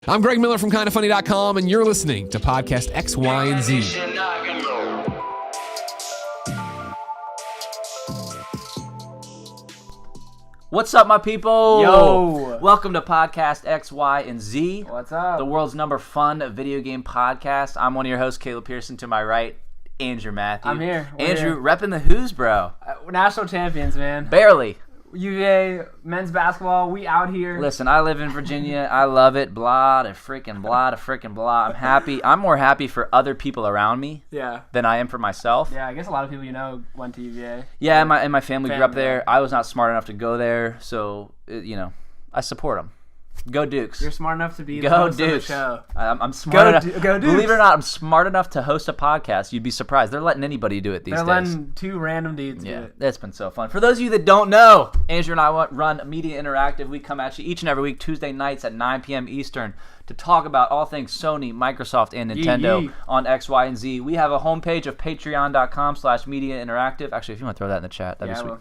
I'm Greg Miller from kindafunny.com, and you're listening to Podcast X, Y, and Z. What's up, my people? Yo! Welcome to Podcast X, Y, and Z. What's up? The world's number fun video game podcast. I'm one of your hosts, Caleb Pearson. To my right, Andrew Matthew. I'm here. Andrew, repping the Who's, bro. We're national champions, man. Barely. UVA men's basketball, we out here. Listen, I live in Virginia. I love it. Blah, to freaking blah, to freaking blah. I'm happy. I'm more happy for other people around me than I am for myself. Yeah, I guess a lot of people went to UVA. Yeah, and my family grew up there. I was not smart enough to go there, so, I support them. Go Dukes. You're smart enough to be the host of the show. I'm smart enough. Go Dukes. Believe it or not, I'm smart enough to host a podcast. You'd be surprised. They're letting anybody do it these days. They're letting two random dudes do it. It's been so fun. For those of you that don't know, Andrew and I run Media Interactive. We come at you each and every week, Tuesday nights at 9 p.m. Eastern, to talk about all things Sony, Microsoft, and Nintendo on X, Y, and Z. We have a homepage of patreon.com/Media Interactive. Actually, if you want to throw that in the chat, that'd be sweet.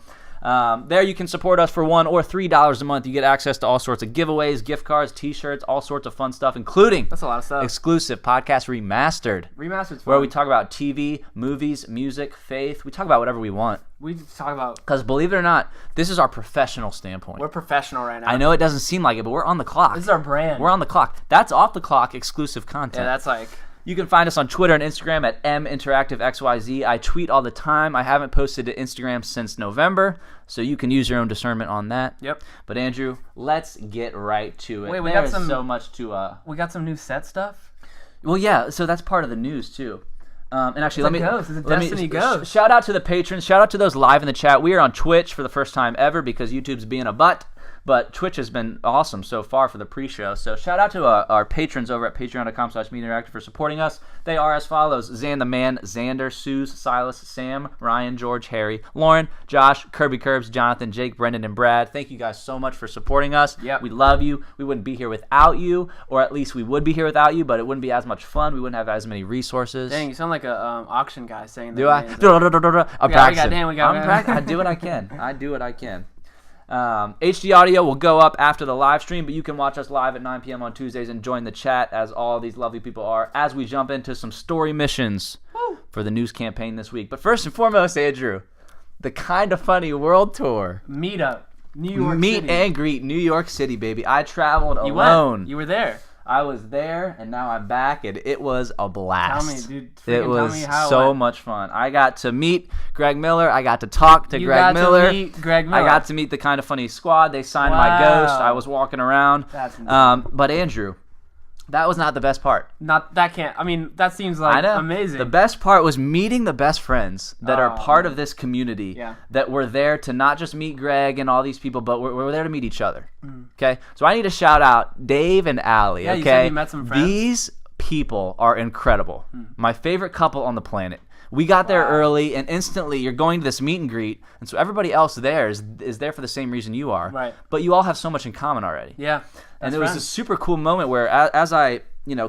There you can support us for $1 or $3 a month. You get access to all sorts of giveaways, gift cards, t-shirts, all sorts of fun stuff, including that's a lot of stuff. Exclusive podcast Remastered. Remastered's fun. Where we talk about TV, movies, music, faith. We talk about whatever we want. We talk about... Because believe it or not, this is our professional standpoint. We're professional right now. I know it doesn't seem like it, but we're on the clock. This is our brand. We're on the clock. That's off the clock exclusive content. Yeah, that's like... You can find us on Twitter and Instagram at minteractivexyz. I tweet all the time. I haven't posted to Instagram since November, so you can use your own discernment on that. Yep. But Andrew, let's get right to it. Wait, we got so much to. We got some new set stuff. Well, yeah. So that's part of the news too. And actually, let me Ghost. Shout out to the patrons. Shout out to those live in the chat. We are on Twitch for the first time ever because YouTube's being a butt. But Twitch has been awesome so far for the pre-show. So shout out to our patrons over at patreon.com/MediaInteractive for supporting us. They are as follows: Zan the Man, Xander, Suze, Silas, Sam, Ryan, George, Harry, Lauren, Josh, Kirby Curbs, Jonathan, Jake, Brendan, and Brad. Thank you guys so much for supporting us. Yep. We love you. We wouldn't be here without you, or at least we would be here without you, but it wouldn't be as much fun. We wouldn't have as many resources. Dang, you sound like a auction guy saying that. Do I? I'm practicing. I do what I can. I do what I can. HD audio will go up after the live stream, but you can watch us live at 9 p.m. on Tuesdays and join the chat as all these lovely people are as we jump into some story missions for the news campaign this week. But first and foremost, Andrew, the Kinda Funny World Tour. Meetup, New York Meet City. and greet, New York City, baby. I traveled alone. You were there. I was there, and now I'm back, and it was a blast. Tell me, dude. It was so much fun. I got to meet Greg Miller. I got to talk to Greg Miller. To meet Greg Miller. I got to meet the Kinda Funny squad. They signed my Ghost. I was walking around. That's insane. But Andrew, that was not the best part. That seems like amazing. The best part was meeting the best friends that are part of this community that were there to not just meet Greg and all these people, but we're there to meet each other. Okay? So I need to shout out Dave and Allie. Yeah, okay? You said you met some friends. These people are incredible. My favorite couple on the planet. We got there early, and instantly you're going to this meet and greet, and so everybody else there is there for the same reason you are. Right. But you all have so much in common already. Yeah. And it was a super cool moment where as I,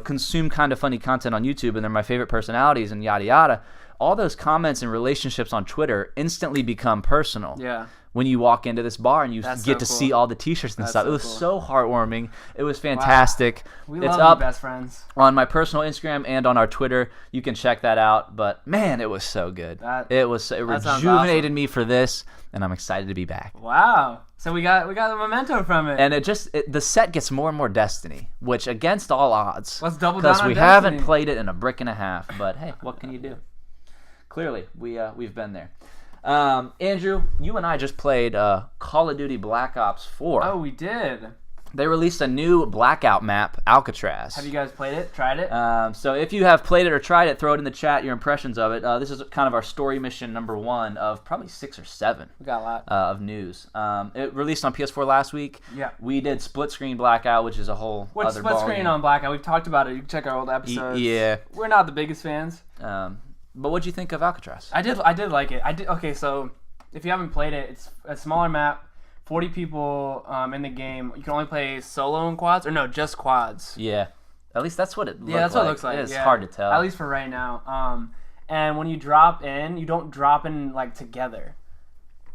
consume Kinda Funny content on YouTube, and they're my favorite personalities and yada yada, all those comments and relationships on Twitter instantly become personal. Yeah. When you walk into this bar and you get to see all the t-shirts and stuff. It was so heartwarming. It was fantastic. Wow. It's love up best friends. on my personal Instagram and on our Twitter. You can check that out. But man, it was so good. It rejuvenated me for this, and I'm excited to be back. Wow. So we got a memento from it. And the set gets more and more Destiny, which against all odds. Let's double down on Destiny. Because we haven't played it in a brick and a half. But hey, what can you do? Clearly, we've been there. Andrew, you and I just played Call of Duty Black Ops 4. Oh, we did. They released a new Blackout map, Alcatraz. Have you guys played it? Tried it? So if you have played it or tried it, throw it in the chat, your impressions of it. This is kind of our story mission number 1 of probably 6 or 7 we got a lot. of news. It released on PS4 last week. Yeah. We did Split Screen Blackout, which is a whole other Split Screen on Blackout? We've talked about it. You can check our old episodes. Yeah. We're not the biggest fans. But what'd you think of Alcatraz? I did like it. Okay, so if you haven't played it, it's a smaller map. 40 people in the game. You can only play solo and quads, or no, just quads. Yeah, at least that's what it looks like. Yeah, that's what it looks like. It's hard to tell. At least for right now. And when you drop in, you don't drop in like together.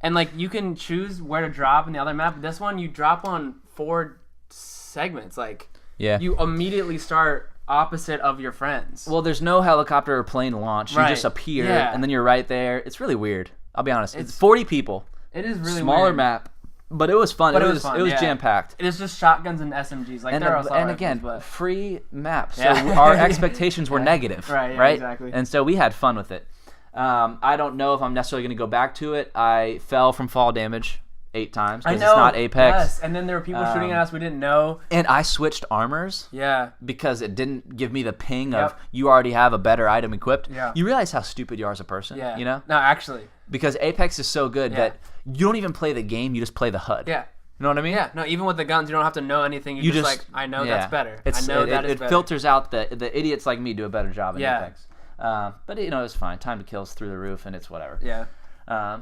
And like you can choose where to drop in the other map. This one you drop on 4 segments. Like Yeah. you immediately start opposite of your friends. Well, there's no helicopter or plane launch. Right. You just appear, Yeah. and then you're right there. It's really weird. I'll be honest. It's 40 people. It is really Smaller weird. map, but it was fun. But it it was was fun, it was yeah. jam-packed. It is just shotguns and SMGs. Like, And, there are assault and rifles, again, but free map. So Yeah. our expectations were negative, Right, yeah, right? exactly. And so we had fun with it. I don't know if I'm necessarily going to go back to it. I fell from fall damage 8 times I because know. it's not Apex. Yes, and then there were people shooting at us we didn't know. And I switched armors Yeah. because it didn't give me the ping of Yep. you already have a better item equipped. Yeah. You realize how stupid you are as a person, Yeah. you know? No, actually. Because Apex is so good Yeah. that you don't even play the game, you just play the HUD. Yeah. You know what I mean? Yeah. No, even with the guns, you don't have to know anything. You You're just just like, I know yeah. that's better. It's, I know it, that is it better. filters out the idiots like me do a better job in Yeah. Apex. But it was fine. Time to kill is through the roof, and it's whatever. Yeah.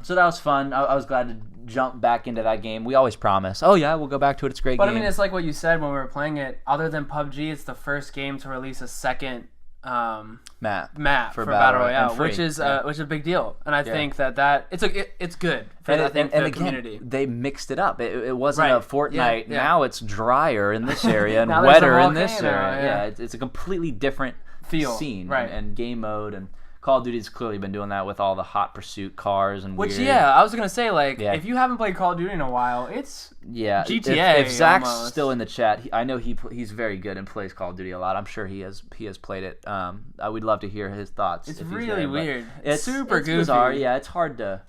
So that was fun. I was glad to jump back into that game. We always promise, oh yeah, we'll go back to it. It's a great But game. I mean, it's like what you said when we were playing it. Other than PUBG, it's the first game to release a second map for Battle Royale, and free. which is Yeah. which is a big deal. And I think that it's good for And, I think and the again, community. they mixed it up. It wasn't Right. a Fortnite. Yeah, yeah. Now it's drier in this area and Now there's a wetter in this volcano, area. yeah. It's a completely different Feel, scene right. and game mode. And Call of Duty's clearly been doing that with all the hot pursuit cars and Which weird. yeah, I was gonna say like Yeah. if you haven't played Call of Duty in a while, it's Yeah, GTA If Zach's almost. still in the chat, I know he's very good and plays Call of Duty a lot. I'm sure he has played it. I would love to hear his thoughts. It's if he's really there, but weird. It's super it's goofy. bizarre. Yeah, it's hard to.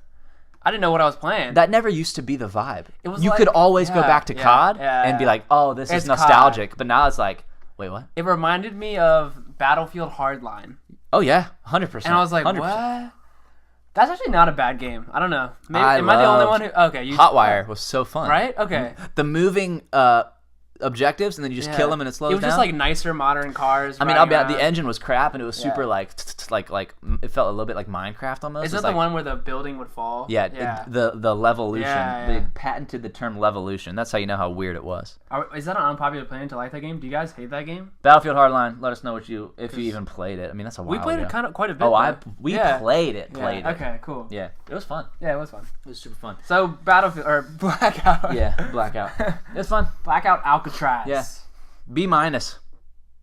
I didn't know what I was playing. That never used to be the vibe. It was you like- could always go yeah, back to yeah, COD yeah, and be yeah. like, oh, this It's is nostalgic. But now it's like, wait, what? It reminded me of Battlefield Hardline, Oh yeah, 100%. and I was like, 100%. what? That's actually not a bad game. I don't know. Maybe, I am I the only loved one who? Okay, you Hotwire was so fun. right? Okay. The moving objectives and then you just kill them and it slows It was down. just like nicer modern cars. I mean, I'll be riding the around. engine was crap and it was super Yeah. like it felt a little bit like Minecraft almost. Is It was that the like- one where the building would fall? Yeah, the Levolution. Yeah, They yeah. patented the term Levolution. That's how you know how weird it was. Is that an unpopular opinion to like that game? Do you guys hate that game? Battlefield Hardline. Let us know if you even played it. I mean, that's a while We played ago. it quite a bit. Oh, though. we Yeah. played it. Yeah, It. Okay, cool. Yeah, it was fun. Yeah, it was fun. It was super fun. So Battlefield or Blackout. Yeah, Blackout. It was fun. Blackout Alcatraz. Yeah. B minus.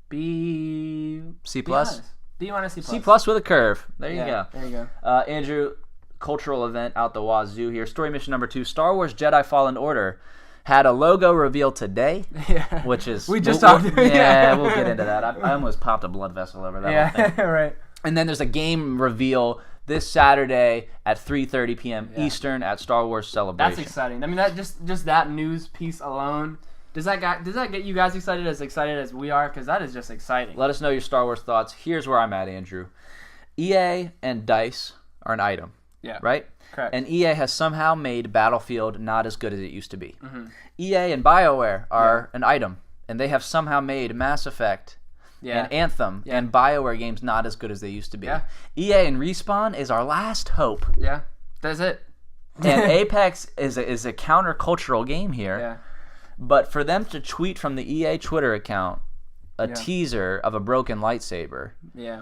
B. C B plus. minus. B minus C plus. C plus with a curve. There you Yeah, go. there you go. Andrew, cultural event out the wazoo here. Story mission number 2: Star Wars Jedi Fallen Order had a logo reveal today, Yeah. which is We just we'll- talked. Yeah, we'll get into that. I almost popped a blood vessel over that whole thing. Yeah. Right. And then there's a game reveal this Saturday at 3:30 p.m. Eastern at Star Wars Celebration. That's exciting. I mean, that just that news piece alone. Does that get you guys excited as we are? Because that is just exciting. Let us know your Star Wars thoughts. Here's where I'm at, Andrew. EA and DICE are an item, Yeah. right? Correct. And EA has somehow made Battlefield not as good as it used to be. Mm-hmm. EA and BioWare are an item, and they have somehow made Mass Effect Yeah. and Anthem and BioWare games not as good as they used to be. Yeah. EA and Respawn is our last hope. Yeah. That's it. And Apex is a countercultural game here. Yeah. But for them to tweet from the EA Twitter account a Yeah. teaser of a broken lightsaber, Yeah.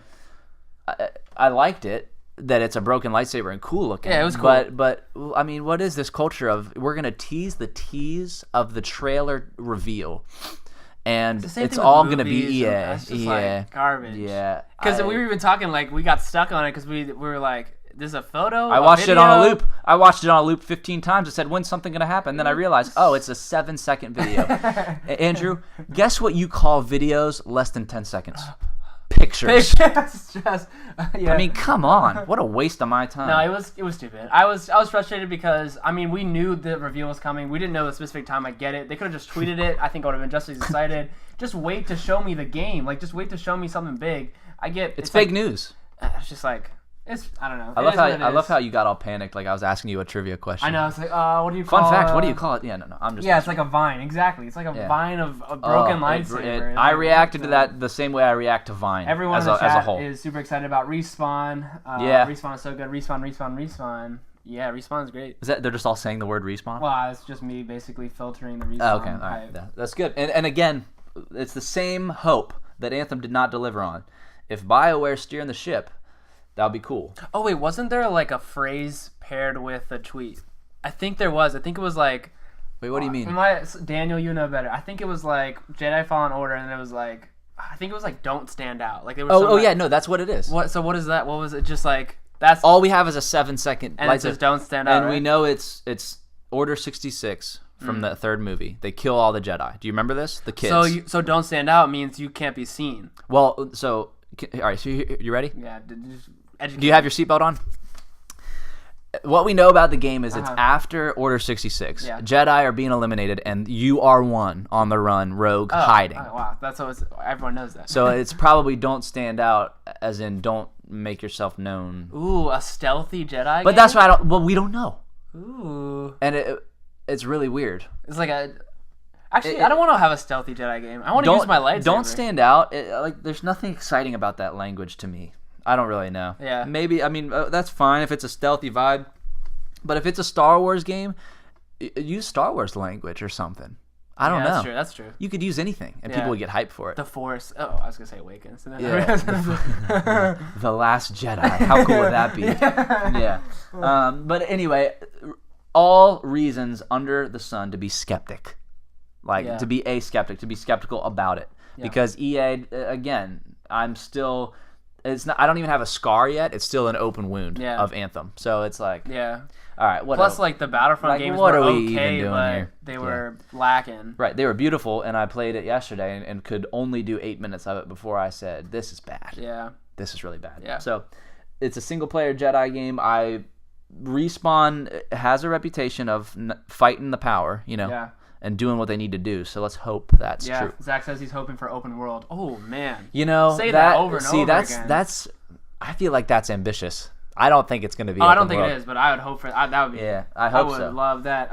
I liked it, that it's a broken lightsaber and cool looking. Yeah, it was cool. But I mean, what is this culture of we're gonna tease the tease of the trailer reveal, and The same it's thing with all gonna be movies, EA. That's just Yeah, like garbage. yeah. Because we were even talking like we got stuck on it because we were like, "This is a photo." I watched it on a loop. I watched it on a loop 15 times. It said, when's something going to happen? Then I realized, oh, it's a 7-second video. Andrew, guess what you call videos less than 10 seconds? Pictures. It's just, yeah. I mean, come on. What a waste of my time. No, it was stupid. I was frustrated because I mean we knew the reveal was coming. We didn't know the specific time. I get it. They could have just tweeted it. I think I would have been just as excited. Just wait to show me the game. Like just wait to show me something big. I get it's fake like, news. It's just like it's I don't know. I It love is how what it I love is. how you got all panicked like I was asking you a trivia question. I know. It's like what do you call Fun fact, what do you call it? Yeah, no. I'm just Yeah, it's like a vine. Exactly. It's like a Yeah. vine of a broken Oh, lightsaber. It's I like, reacted to what that the same way I react to Vine Everyone as in the a chat whole. is super excited about Respawn. Yeah. Respawn is so good. Respawn. Yeah, Respawn is great. Is that they're just all saying the word respawn? Well, it's just me basically filtering the Respawn. Oh, okay, all right. Yeah, that's good. And again, it's the same hope that Anthem did not deliver on. If BioWare's steering the ship, that would be cool. Oh wait, wasn't there like a phrase paired with a tweet? I think there was. I think it was like Wait, what do you mean? Daniel, you know better. I think it was like Jedi Fallen Order, and it was like I think it was like Don't Stand Out. Like there was yeah, no, that's what it is. What? So what is that? What was it? Just like that's all we have is a 7-second. And it says Don't Stand Out, and right? we know it's Order 66 from the third movie. They kill all the Jedi. Do you remember this? The kids. So Don't Stand Out means you can't be seen. Well, so all right. So you ready? Yeah. Do you have your seatbelt on? What we know about the game is it's after Order 66. Yeah. Jedi are being eliminated, and you are one on the run, rogue, hiding. Oh, wow, that's what everyone knows that. So it's probably don't stand out, as in don't make yourself known. Ooh, a stealthy Jedi But game? that's why we don't know. Ooh. And it's really weird. It's like Actually, I don't want to have a stealthy Jedi game. I want to use my lightsaber. Don't stand out. There's nothing exciting about that language to me. I don't really know. Yeah. Maybe, that's fine if it's a stealthy vibe. But if it's a Star Wars game, use Star Wars language or something. I don't know. That's true. You could use anything, and people would get hyped for it. The Force. Oh, I was going to say Awakens. Yeah. The Last Jedi. How cool would that be? Yeah. But anyway, all reasons under the sun to be skeptic. To be a skeptic, to be skeptical about it. Yeah. Because EA, again, I'm still... I don't even have a scar yet. It's still an open wound of Anthem. So it's like... Yeah. All right, what Plus, else? like, the Battlefront games what were are we okay, even doing but here? they were lacking. Right, they were beautiful, and I played it yesterday and could only do 8 minutes of it before I said, this is bad. Yeah. This is really bad. Yeah. So it's a single-player Jedi game. Respawn has a reputation of fighting the power, and doing what they need to do. So let's hope that's true. Zach says he's hoping for open world. Oh, man. Say that over and over again. That's I feel like that's ambitious. I don't think it's going to be. I don't think it is, but I would hope for that. That would be. Yeah, I hope so. I would love that.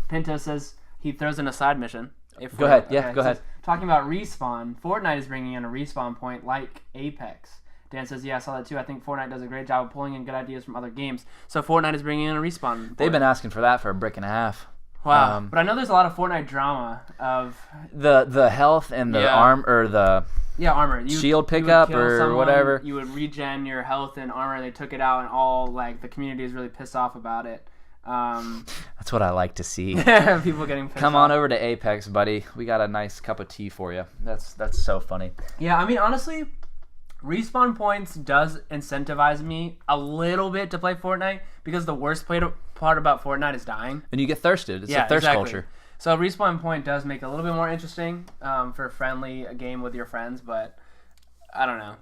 Pinto says he throws in a side mission. Go ahead. Yeah, go ahead. Talking about respawn, Fortnite is bringing in a respawn point like Apex. Dan says, yeah, I saw that too. I think Fortnite does a great job of pulling in good ideas from other games. So Fortnite is bringing in a respawn point. They've been asking for that for a brick and a half. Wow. But I know there's a lot of Fortnite drama of the health and the arm or the armor. Shield pickup or someone, whatever. You would regen your health and armor. They took it out, and all the community is really pissed off about it. That's what I like to see. People getting pissed Come off. on over to Apex, buddy. We got a nice cup of tea for you. That's so funny. Yeah, I mean, honestly, respawn points does incentivize me a little bit to play Fortnite because the worst part about Fortnite is dying. And you get thirsted. It's a thirst culture. So respawn point does make it a little bit more interesting for a friendly game with your friends, but I don't know.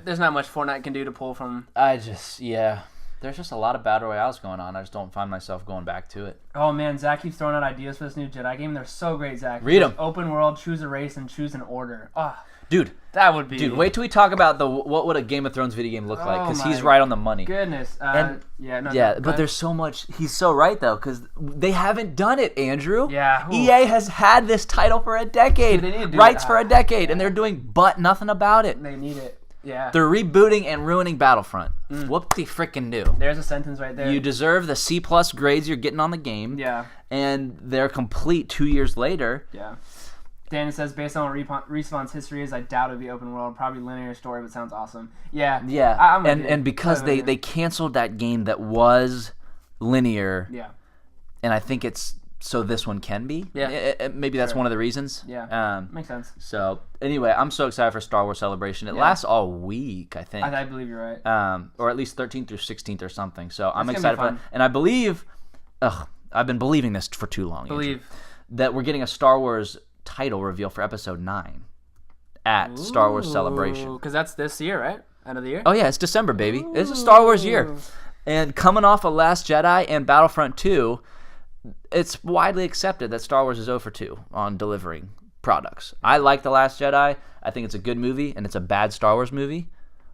There's not much Fortnite can do to pull from. There's just a lot of battle royales going on. I just don't find myself going back to it. Oh man, Zach keeps throwing out ideas for this new Jedi game. They're so great, Zach. Read them. Open world, choose a race, and choose an order. Oh, dude, that would be. Dude, wait till we talk about what would a Game of Thrones video game look like? Because he's right on the money. Goodness. But there's so much. He's so right though, because they haven't done it, Andrew. Yeah. EA has had this title for a decade, Dude, they need to do rights for a decade, and they're doing nothing about it. They need it. Yeah. They're rebooting and ruining Battlefront. Whoop-de frickin' do. There's a sentence right there. You deserve the C+ grades you're getting on the game. Yeah. And they're complete 2 years later. Yeah. Dan says, based on what Respawn's history is, I doubt it would be open world. Probably linear story, but sounds awesome. Yeah. Yeah. And because they canceled that game that was linear. Yeah. And I think it's so this one can be. Yeah. Maybe that's one of the reasons. Yeah. Makes sense. So anyway, I'm so excited for Star Wars Celebration. It lasts all week, I think. I believe you're right. Or at least 13th through 16th or something. So I'm excited for that. And I believe, I've been believing this for too long. That we're getting a Star Wars title reveal for Episode 9 at Star Wars Celebration. Because that's this year, right? End of the year? Oh yeah, it's December, baby. It's a Star Wars year. And coming off of Last Jedi and Battlefront 2, it's widely accepted that Star Wars is 0 for 2 on delivering products. I like The Last Jedi. I think it's a good movie, and it's a bad Star Wars movie.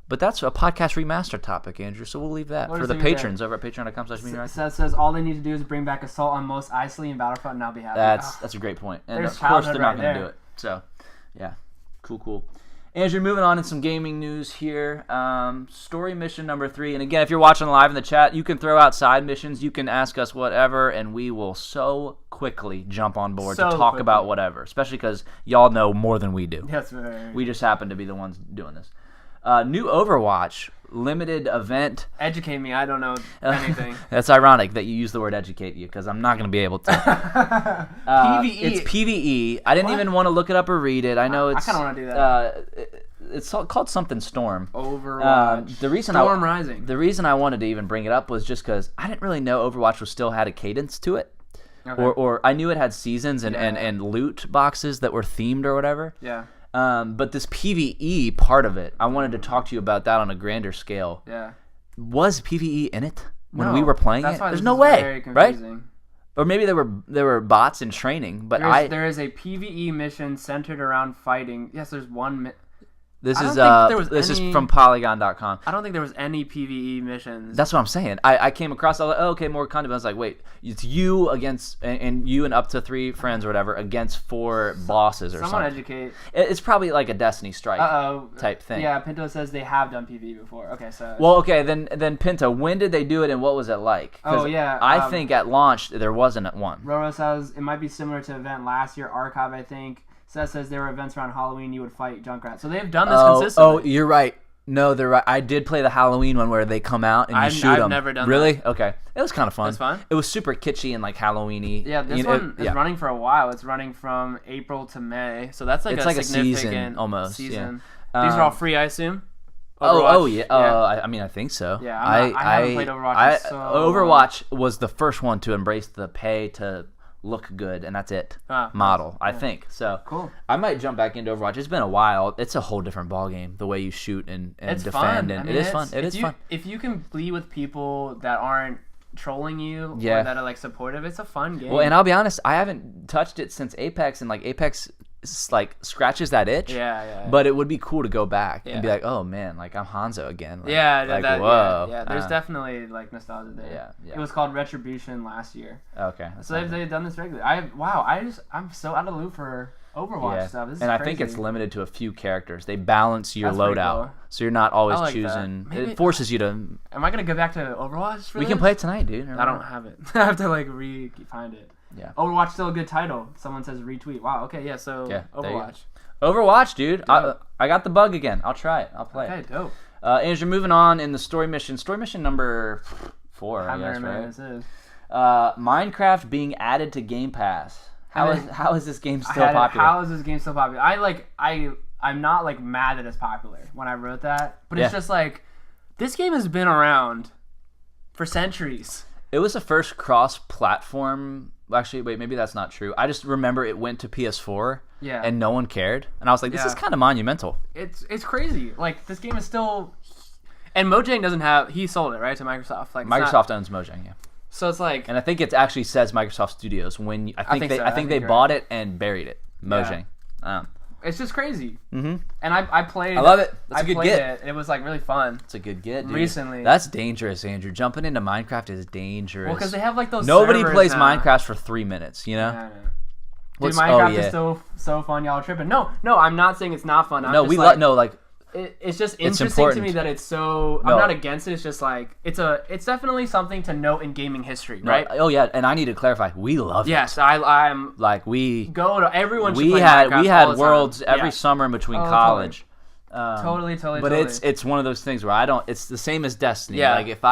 But that's a podcast remaster topic, Andrew, so we'll leave that for the patrons over at patreon.com/media. Seth says all they need to do is bring back Assault on Mos Eisley and Battlefront, and I'll be happy. That's a great point. And of course they're not going to do it. So, yeah. Cool. Andrew, moving on in some gaming news here. Story mission number 3. And again, if you're watching live in the chat, you can throw out side missions. You can ask us whatever, and we will so quickly jump on board to talk about whatever, especially because y'all know more than we do. That's right. We just happen to be the ones doing this. New Overwatch limited event. Educate me. I don't know anything. That's ironic that you use the word educate you because I'm not going to be able to. PvE. It's PvE. I didn't even want to look it up or read it. I know it's. I kind of want to do that. It's called something Storm. Overwatch. Storm Rising. The reason I wanted to even bring it up was just because I didn't really know Overwatch still had a cadence to it. Okay. Or I knew it had seasons and loot boxes that were themed or whatever. Yeah. But this PvE part of it, I wanted to talk to you about that on a grander scale. Yeah. Was PvE in it when No, we were playing that's it? why There's this no is way, very right? confusing. Or maybe there were bots in training, but There is a PvE mission centered around fighting. Yes, there's one. This I is don't think there was this any- is from Polygon.com. I don't think there was any PvE missions. That's what I'm saying. I came across, I was like, oh, okay, more content. I was like, wait, it's you against, and you and up to 3 friends or whatever against 4 bosses or Someone something. educate. It's probably like a Destiny Strike type thing. Yeah, Pinto says they have done PvE before. Okay, so. Well, okay, then Pinto, when did they do it and what was it like? 'Cause Oh, yeah, I think at launch there wasn't one. Roro says it might be similar to event last year, Archive, I think. Seth says there were events around Halloween you would fight Junkrat. So they've done this consistently. Oh, you're right. No, they're right. I did play the Halloween one where they come out and you shoot them. I've never done really? that. Okay. It was kind of fun. It's fun? It was super kitschy and like Halloween-y. Yeah, this one is running for a while. It's running from April to May. So that's like It's a like a significant season almost. season. Yeah. These are all free, I assume? Oh Overwatch? yeah. I mean, I think so. Yeah, I haven't played Overwatch in so long. Overwatch was the first one to embrace the pay to look good and that's it model. I think so. Cool. I might jump back into Overwatch. It's been a while. It's a whole different ball game. The way you shoot and It's defend, fun. and I mean, it is fun. It is fun. If you can be with people that aren't trolling you Yeah. or that are like supportive, it's a fun game. Well, and I'll be honest, I haven't touched it since Apex, and like Apex like scratches that itch. Yeah. But it would be cool to go back and be Yeah. like, oh man, like I'm Hanzo again. Like, Yeah, whoa. Yeah, there's definitely like nostalgia there. Yeah. It was called Retribution last year. Okay. So they've done this regularly. I'm so out of the loop for Overwatch stuff. This is and I crazy. think it's limited to a few characters. They balance your That's pretty loadout, cool. so you're not always I like that. choosing. Maybe- It forces you to. Am I gonna go back to Overwatch? For We can this? play it tonight, dude. I don't have it. I have to like find it. Yeah. Overwatch still a good title. Someone says retweet. Wow. Okay. Yeah. So Yeah, there you go. Overwatch. Overwatch, dude. Dope. I got the bug again. I'll try it. I'll play Okay. it. Dope. Andrew, moving on in the story mission. Story mission number 4, I How guess, many right? this is? Minecraft being added to Game Pass. How is this game still popular? How is this game still popular? I'm not like mad that it's popular when I wrote that, but it's just like this game has been around for centuries. It was the first cross-platform. Actually, wait, maybe that's not true. I just remember it went to PS4, and no one cared, and I was like, this is kind of monumental. It's crazy. Like this game is still, and Mojang doesn't have. He sold it right to Microsoft. Like Microsoft owns Mojang, yeah. So it's like, and I think it actually says Microsoft Studios when I think they bought it and buried it. Mojang. It's just crazy. Mm-hmm. And I played. I love it. That's a good played get. It was like really fun. It's a good get, dude. Recently. That's dangerous, Andrew. Jumping into Minecraft is dangerous. Well, because they have like those. Nobody servers plays now. Minecraft for 3 minutes, you know? Yeah, I know. Dude, Minecraft is so fun. Y'all are tripping. No, I'm not saying it's not fun. It's just interesting to me that it's so. I'm not against it. It's just like it's definitely something to note in gaming history, right? Oh yeah, and I need to clarify. We love it. Yes, I'm like we go to everyone. We had worlds every summer in between college. Totally. But it's one of those things where I don't. It's the same as Destiny. Yeah. Like if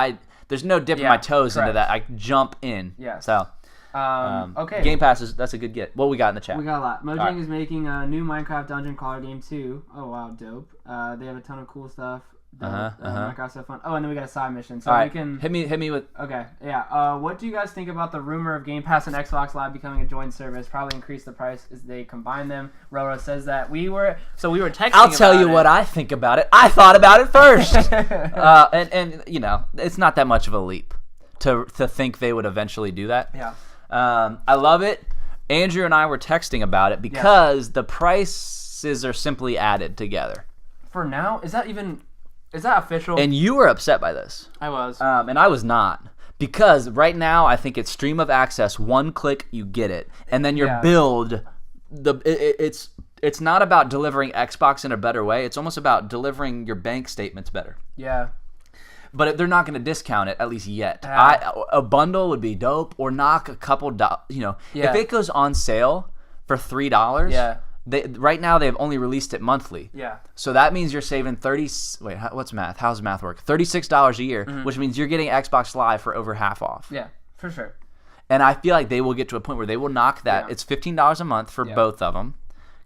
there's no dipping my toes into that. I jump in. Yeah. So. Okay. Game Pass that's a good get. What we got in the chat? We got a lot. Mojang is making a new Minecraft Dungeon Crawler game too. Oh wow, dope. They have a ton of cool stuff. Minecraft stuff fun. Oh, and then we got a side mission. So we can hit me with. Okay, yeah. What do you guys think about the rumor of Game Pass and Xbox Live becoming a joint service? Probably increase the price as they combine them. Roro says that we were texting. I'll tell you what I think about it. I thought about it first. And you know, it's not that much of a leap to think they would eventually do that. Yeah. I love it. Andrew and I were texting about it because the prices are simply added together. For now, is that official? And you were upset by this. I was. And I was not. Because right now I think it's stream of access, one click you get it. And then your build it's not about delivering Xbox in a better way. It's almost about delivering your bank statements better. Yeah. But they're not going to discount it, at least yet. A bundle would be dope, or knock a couple dollars. You know, if it goes on sale for $3, Right now they've only released it monthly. Yeah. So that means you're saving what's math? How does math work? $36 a year, which means you're getting Xbox Live for over half off. Yeah, for sure. And I feel like they will get to a point where they will knock that. Yeah. It's $15 a month for both of them,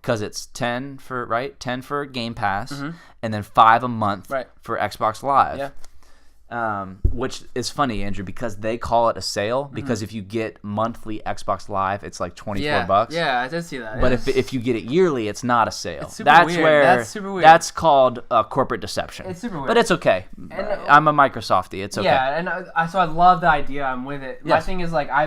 because it's 10 for Game Pass, and then $5 a month for Xbox Live. Yeah. Which is funny, Andrew, because they call it a sale. Because if you get monthly Xbox Live, it's like $24. Yeah, I did see that. But if you get it yearly, it's not a sale. It's super weird. That's super weird. That's called corporate deception. It's super weird. But it's okay. And, I'm a Microsoftie. It's okay. Yeah, and so I love the idea. I'm with it. Yes. My thing is, like, I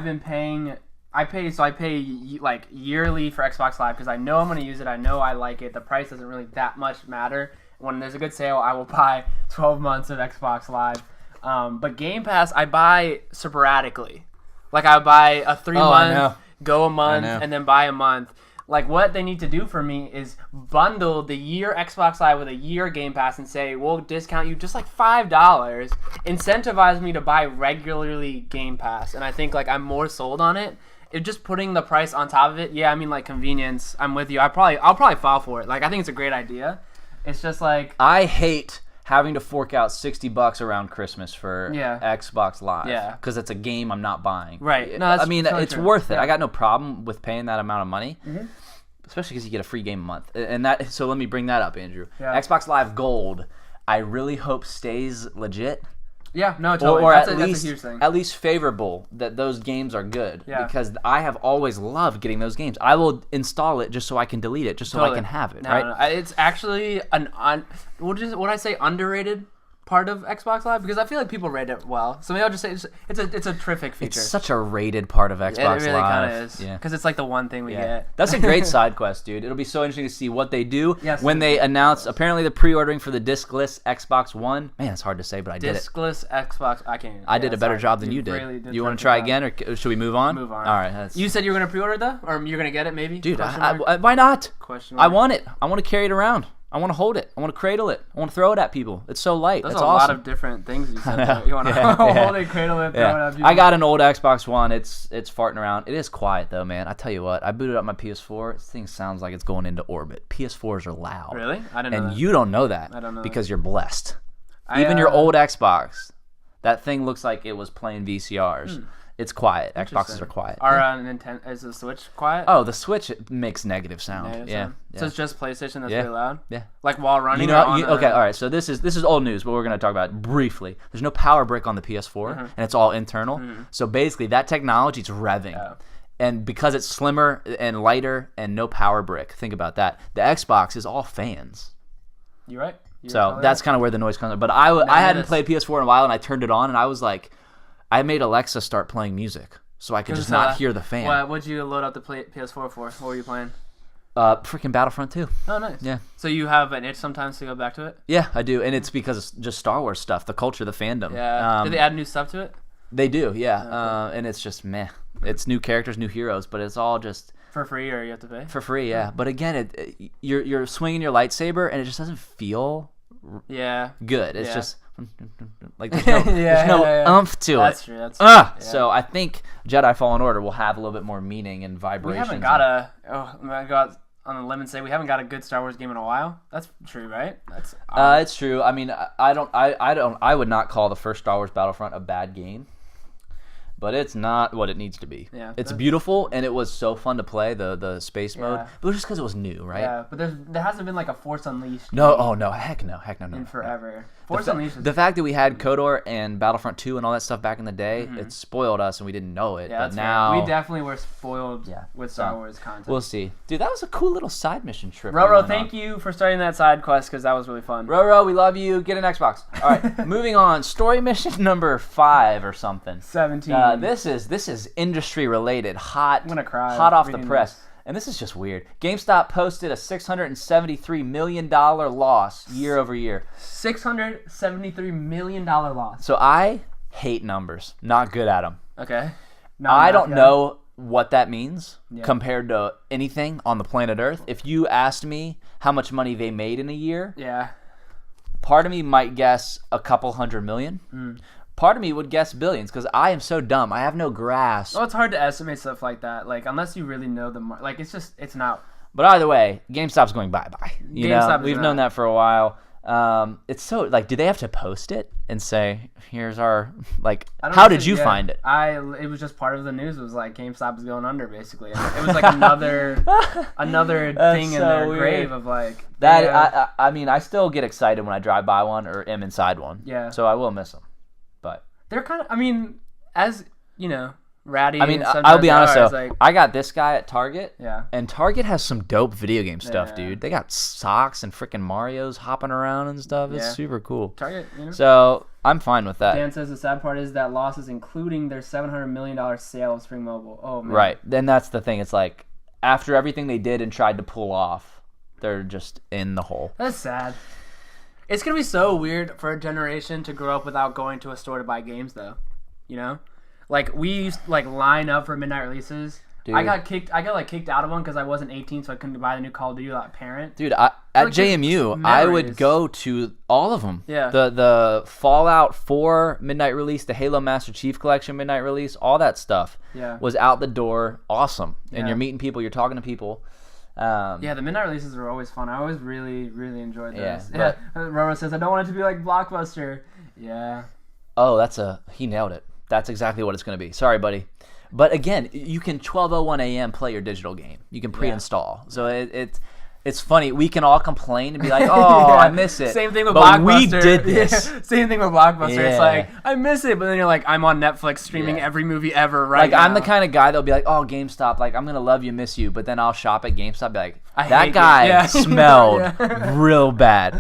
pay like yearly for Xbox Live because I know I'm going to use it. I know I like it. The price doesn't really that much matter. When there's a good sale, I will buy 12 months of Xbox Live. But Game Pass, I buy sporadically. Like, I buy a 3-month, go a month, and then buy a month. Like, what they need to do for me is bundle the year Xbox Live with a year Game Pass and say, we'll discount you just like $5, incentivize me to buy regularly Game Pass. And I think, like, I'm more sold on it. If just putting the price on top of it, I mean, like, convenience, I'm with you. I'll probably fall for it. Like, I think it's a great idea. It's just like, I hate having to fork out $60 around Christmas for Xbox Live. Yeah. Because it's a game I'm not buying. Right. No, I mean, totally it's true. Worth it. Yeah. I got no problem with paying that amount of money. Especially because you get a free game a month. So let me bring that up, Andrew. Yeah. Xbox Live Gold, I really hope stays legit. Yeah, no, totally. Or that's a huge thing. At least favorable that those games are good. Yeah. Because I have always loved getting those games. I will install it just so I can delete it, just so I can have it. Right? No. It's actually what I say, underrated part of Xbox Live, because I feel like people rate it well. So maybe I'll just say it's a terrific feature. It's such a rated part of Xbox Live. It really kind of is. Yeah. Because it's like the one thing we get. That's a great side quest, dude. It'll be so interesting to see what they do when they announce. Apparently, the pre-ordering for the discless Xbox One. Man, it's hard to say, but I did it. Discless Xbox. I can't. I did a better job than you did. Really did. You want to try again, or should we move on? Move on. All right. You said you were going to pre-order though, or you're going to get it maybe? Dude, why not? I want it. I want to carry it around. I want to hold it. I want to cradle it. I want to throw it at people. It's so light. That's That's a awesome. lot of different things you said there. You want to hold it, cradle it, throw it at people. I got an old Xbox One. It's farting around. It is quiet, though, man. I tell you what. I booted up my PS4. This thing sounds like it's going into orbit. PS4s are loud. Really? I didn't know that. And you don't know that. I don't know because you're blessed. Even your old Xbox, that thing looks like it was playing VCRs. It's quiet. Xboxes are quiet. Is the Switch quiet? Oh, the Switch makes negative sound. Yeah. So it's just PlayStation that's really loud? Yeah. Like while running? Okay, all right. So this is old news, but we're going to talk about it briefly. There's no power brick on the PS4, and it's all internal. So basically, that technology is revving. Yeah. And because it's slimmer and lighter and no power brick, think about that. The Xbox is all fans. You're right. So that's kind of where the noise comes from. But I hadn't played PS4 in a while, and I turned it on, and I was like, I made Alexa start playing music so I could just not hear the fan. What'd you load up the PS4 for? What were you playing? Freaking Battlefront 2. Oh, nice. Yeah. So you have an itch sometimes to go back to it? Yeah, I do. And it's because it's just Star Wars stuff, the culture, the fandom. Yeah. Did they add new stuff to it? They do, yeah. And it's just meh. It's new characters, new heroes, but it's all just... For free, or you have to pay? For free, yeah. But again, you're swinging your lightsaber, and it just doesn't feel good. It's just... Like there's no umph to That's it. True. That's true. So I think Jedi Fallen Order will have a little bit more meaning and vibration. We haven't got I'm gonna go out on a limb and say we haven't got a good Star Wars game in a while. That's true, right? It's true. I mean, I would not call the first Star Wars Battlefront a bad game. But it's not what it needs to be. Yeah, it's beautiful, and it was so fun to play, the space mode. But it was just because it was new, right? Yeah, but there hasn't been like a Force Unleashed. No, heck no. In forever. Force Unleashed. The fact that we had KOTOR and Battlefront 2 and all that stuff back in the day, it spoiled us, and we didn't know it. Yeah, but now we definitely were spoiled with Star Wars content. We'll see. Dude, that was a cool little side mission trip. Roro, thank you for starting that side quest, because that was really fun. Roro, we love you. Get an Xbox. All right, moving on. Story mission number 5 or something. 17. This is industry related, hot. I'm gonna cry. Hot off the press. This. And this is just weird. GameStop posted a $673 million loss year over year. $673 million loss. So I hate numbers. Not good at them. Okay. I don't know what that means compared to anything on the planet Earth. If you asked me how much money they made in a year, part of me might guess a couple $100 million. Part of me would guess billions because I am so dumb. I have no grasp. Well, it's hard to estimate stuff like that. Like, unless you really know the it's not. But either way, GameStop's going bye-bye. We've known that for a while. It's so, like, do they have to post it and say, here's our, like, how did you find it? It was just part of the news. It was like GameStop is going under, basically. And it was like another thing in their grave of like that. I mean, I still get excited when I drive by one or am inside one. Yeah. So I will miss them, but they're kind of. I mean, as you know, ratty. I mean, I'll be honest though. Like, I got this guy at Target. Yeah. And Target has some dope video game stuff, dude. They got socks and freaking Marios hopping around and stuff. It's super cool. Target, So I'm fine with that. Dan says the sad part is that loss is including their $700 million sale of Spring Mobile. Oh man. Right. Then that's the thing. It's like after everything they did and tried to pull off, they're just in the hole. That's sad. It's gonna be so weird for a generation to grow up without going to a store to buy games, though. Like we used to line up for midnight releases. Dude. I got kicked out of one because I wasn't 18, so I couldn't buy the new Call of Duty without a parent. Dude, at JMU, I would go to all of them. Yeah. The Fallout 4 midnight release, the Halo Master Chief Collection midnight release, all that stuff was out the door. Awesome. And you're meeting people, you're talking to people. The midnight releases are always fun. I always really, really enjoyed those. Yeah. Roro says, I don't want it to be like Blockbuster. Yeah. Oh, he nailed it. That's exactly what it's going to be. Sorry, buddy. But again, you can 12:01 a.m. play your digital game. You can pre-install. So it's funny. We can all complain and be like, "Oh, I miss it." Same thing with Blockbuster. We did this. Same thing with Blockbuster. Yeah. It's like I miss it, but then you're like, I'm on Netflix streaming every movie ever right now. I'm the kind of guy that'll be like, "Oh, GameStop, like I'm gonna love you, miss you," but then I'll shop at GameStop, and be like, "That guy smelled real bad,"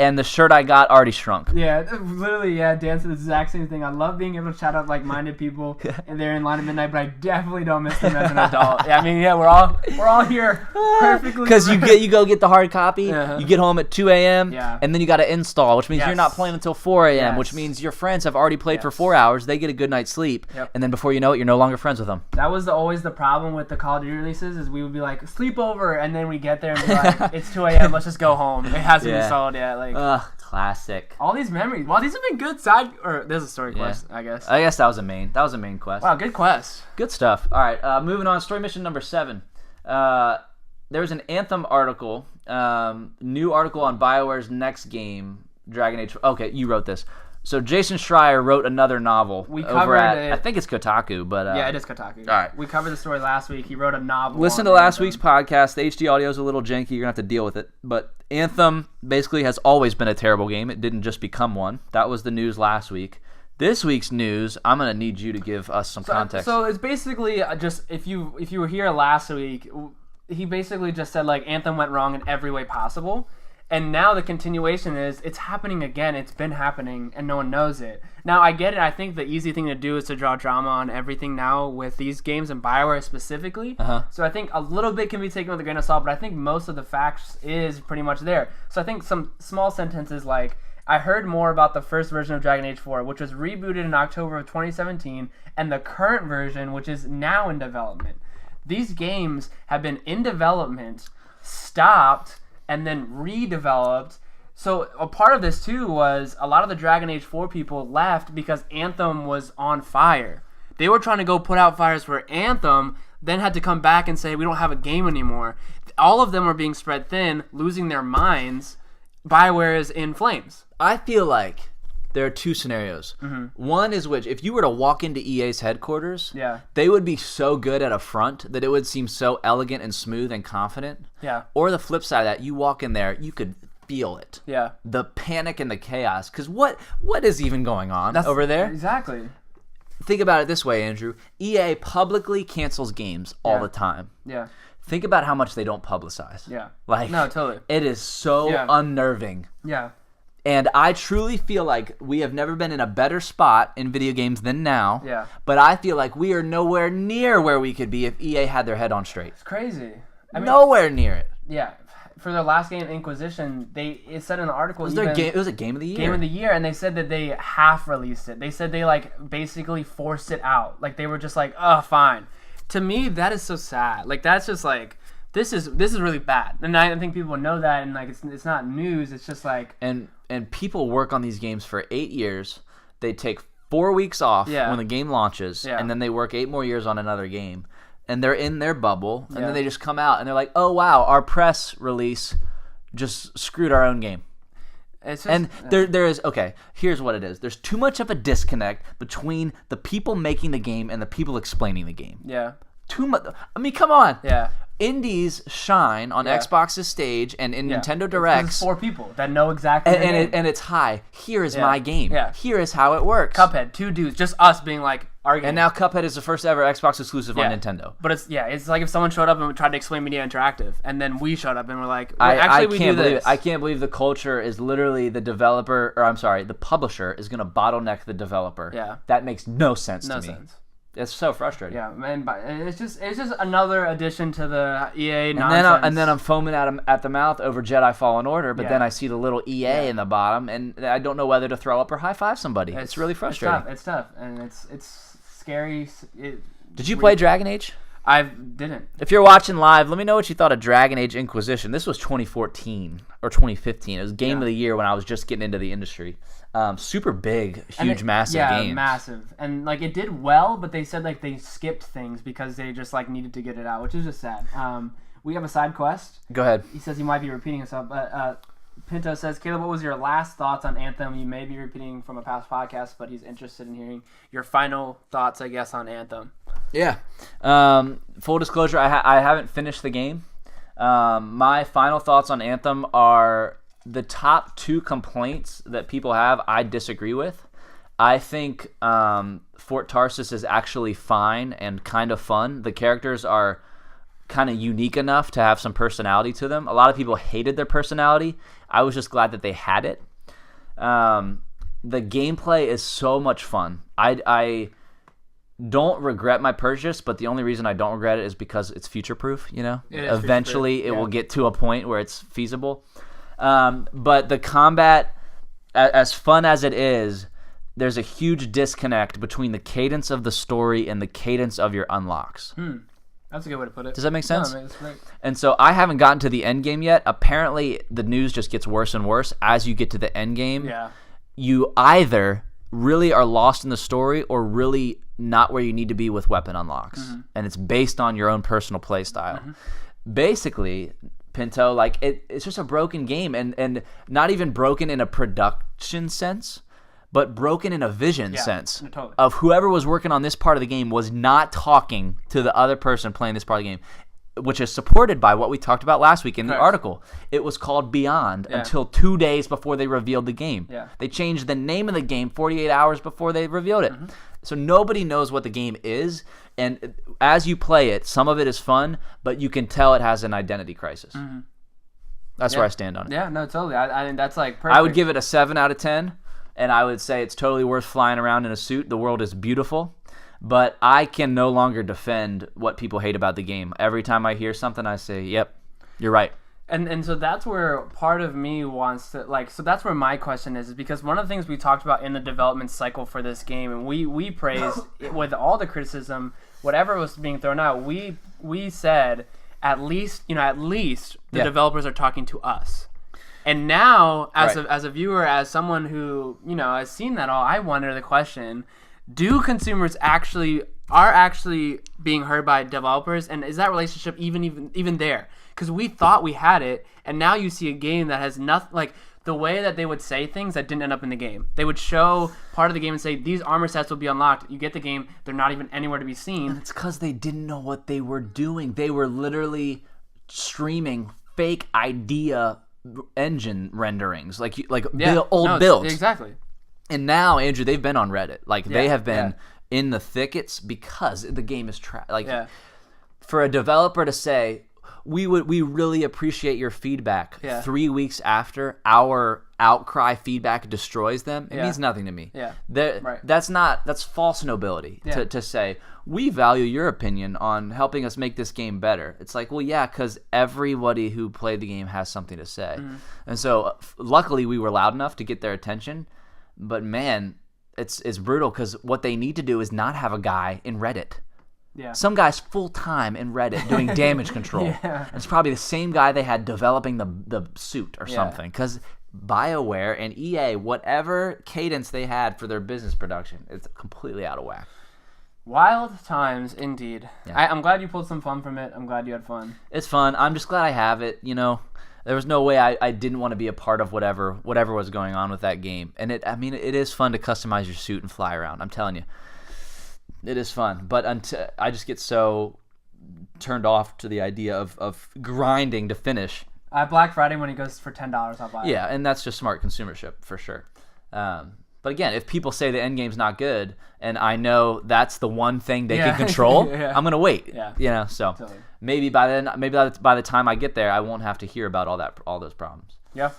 and the shirt I got already shrunk. Yeah, literally, Dan said the exact same thing. I love being able to chat up like-minded people, and they're in line at midnight, but I definitely don't miss them as an adult. We're all here perfectly. Because you go get the hard copy, you get home at 2 a.m., and then you got to install, which means you're not playing until 4 a.m., which means your friends have already played for 4 hours, they get a good night's sleep, and then before you know it, you're no longer friends with them. That was always the problem with the Call of Duty releases, is we would be like, sleep over, and then we get there and be like, it's 2 a.m., let's just go home. It hasn't been solved yet. Classic. All these memories. Wow, these have been good there's a story quest, I guess. I guess that was a main quest. Wow, good quest. Good stuff. All right, moving on. Story mission number 7. There was an Anthem article, new article on BioWare's next game, Dragon Age. Okay, you wrote this. So Jason Schreier wrote another novel. We covered it. I think it's Kotaku, but it is Kotaku. All right, we covered the story last week. He wrote a novel. Listen to last week's podcast. The HD audio is a little janky. You're gonna have to deal with it. But Anthem basically has always been a terrible game. It didn't just become one. That was the news last week. This week's news, I'm gonna need you to give us some context. So it's basically just if you were here last week, he basically just said like Anthem went wrong in every way possible. And now the continuation is, it's happening again. It's been happening, and no one knows it. Now, I get it. I think the easy thing to do is to draw drama on everything now with these games and BioWare specifically. So I think a little bit can be taken with a grain of salt, but I think most of the facts is pretty much there. So I think some small sentences like, I heard more about the first version of Dragon Age 4, which was rebooted in October of 2017, and the current version, which is now in development. These games have been in development, stopped, and then redeveloped. So a part of this too was a lot of the Dragon Age 4 people left because Anthem was on fire. They were trying to go put out fires for Anthem, then had to come back and say, we don't have a game anymore. All of them are being spread thin, losing their minds. BioWare is in flames. I feel like there are two scenarios. One is which, if you were to walk into EA's headquarters, they would be so good at a front that it would seem so elegant and smooth and confident. Or the flip side of that, you walk in there, you could feel it. The panic and the chaos. Because what is even going on over there? Exactly. Think about it this way, Andrew. EA publicly cancels games all the time. Think about how much they don't publicize. No, totally. It is so unnerving. And I truly feel like we have never been in a better spot in video games than now. But I feel like we are nowhere near where we could be if EA had their head on straight. It's crazy. I mean, nowhere near it. For their last game, Inquisition, it said in the article it was a game of the year. Game of the year, and they said that they half released it. They said they basically forced it out. Like they were just like, oh, fine. To me, that is so sad. Like that's just like. This is really bad, and I think people know that, and like it's not news. It's just like and people work on these games for 8 years. They take 4 weeks off when the game launches, and then they work 8 more years on another game. and they're in their bubble, and then they just come out and they're like, oh wow, our press release just screwed our own game. It's just, And there is, okay, here's what it is. There's too much of a disconnect between the people making the game and the people explaining the game. Yeah. Too much. I mean, come on. Yeah. Indies shine on Xbox's stage and in Nintendo Directs. It's 4 people that know exactly. And it's hi. Here is my game. Yeah. Here is how it works. Cuphead, 2 dudes, just us being like arguing. And now Cuphead is the first ever Xbox exclusive on Nintendo. But it's like if someone showed up and tried to explain Media Interactive, and then we showed up and we're like, I we can't do believe this. it. I can't believe the culture is literally the publisher is going to bottleneck the developer. Yeah. That makes no sense to me. No sense. It's so frustrating. Yeah, and it's just another addition to the EA nonsense. And then I'm foaming at the mouth over Jedi Fallen Order, but then I see the little EA in the bottom, and I don't know whether to throw up or high five somebody. It's really frustrating. It's tough, and it's scary. Did you play Dragon Age? I didn't. If you're watching live, let me know what you thought of Dragon Age Inquisition. This was 2014 or 2015. It was Game of the Year when I was just getting into the industry. Super big, huge, massive game. Yeah, massive. And like it did well, but they said like they skipped things because they just like needed to get it out, which is just sad. We have a side quest. Go ahead. He says he might be repeating himself, but Pinto says, Caleb, what was your last thoughts on Anthem? You may be repeating from a past podcast, but he's interested in hearing your final thoughts, I guess, on Anthem. Yeah. Full disclosure, I haven't finished the game. My final thoughts on Anthem are the top 2 complaints that people have I disagree with. I think Fort Tarsus is actually fine and kind of fun. The characters are kind of unique enough to have some personality to them. A lot of people hated their personality. I was just glad that they had it. The gameplay is so much fun. I don't regret my purchase, but the only reason I don't regret it is because it's future-proof, you know? Eventually it will get to a point where it's feasible. But the combat, as fun as it is, there's a huge disconnect between the cadence of the story and the cadence of your unlocks. That's a good way to put it. Does that make sense? No, that's great. And so I haven't gotten to the end game yet. Apparently, the news just gets worse and worse as you get to the end game. Yeah. You either really are lost in the story or really not where you need to be with weapon unlocks. And it's based on your own personal play style. Basically, Pinto, like it's just a broken game, and not even broken in a production sense, but broken in a vision sense of whoever was working on this part of the game was not talking to the other person playing this part of the game, which is supported by what we talked about last week in the article. It was called Beyond until 2 days before they revealed the game. They changed the name of the game 48 hours before they revealed it. So nobody knows what the game is, and as you play it, some of it is fun, but you can tell it has an identity crisis. That's where I stand on it. Yeah, no, totally. I mean, that's like perfect. I would give it a 7 out of 10, and I would say it's totally worth flying around in a suit. The world is beautiful, but I can no longer defend what people hate about the game. Every time I hear something, I say, yep, you're right. And so that's where part of me wants to, like, so that's where my question is because one of the things we talked about in the development cycle for this game, and we praised, with all the criticism, whatever was being thrown out, we said, at least the developers are talking to us. And now, as a viewer, as someone who, has seen that all, I wonder the question, do consumers actually being heard by developers, and is that relationship even there? Because we thought we had it, and now you see a game that has nothing, like the way that they would say things that didn't end up in the game. They would show part of the game and say, these armor sets will be unlocked. You get the game, they're not even anywhere to be seen. It's because they didn't know what they were doing. They were literally streaming fake idea engine renderings, like old builds. Exactly. And now, Andrew, they've been on Reddit. Like, they have been in the thickets because the game is for a developer to say, we really appreciate your feedback. 3 weeks after our outcry feedback destroys them, it means nothing to me. That's false nobility to say, we value your opinion on helping us make this game better. It's like, well, yeah, because everybody who played the game has something to say. And so luckily we were loud enough to get their attention. But man, it's brutal because what they need to do is not have a guy in Reddit. Yeah. Some guy's full-time in Reddit doing damage control. It's probably the same guy they had developing the suit or something. Because BioWare and EA, whatever cadence they had for their business production, it's completely out of whack. Wild times, indeed. Yeah. I'm glad you pulled some fun from it. I'm glad you had fun. It's fun. I'm just glad I have it. There was no way I didn't want to be a part of whatever was going on with that game. And it is fun to customize your suit and fly around. I'm telling you, it is fun. But I just get so turned off to the idea of grinding to finish. Black Friday when he goes for $10, I'll buy it. Yeah, and that's just smart consumership for sure. But again, if people say the end game's not good, and I know that's the one thing they can control, yeah. I'm gonna wait. Yeah. So Totally. maybe by the time I get there, I won't have to hear about all those problems. Yeah.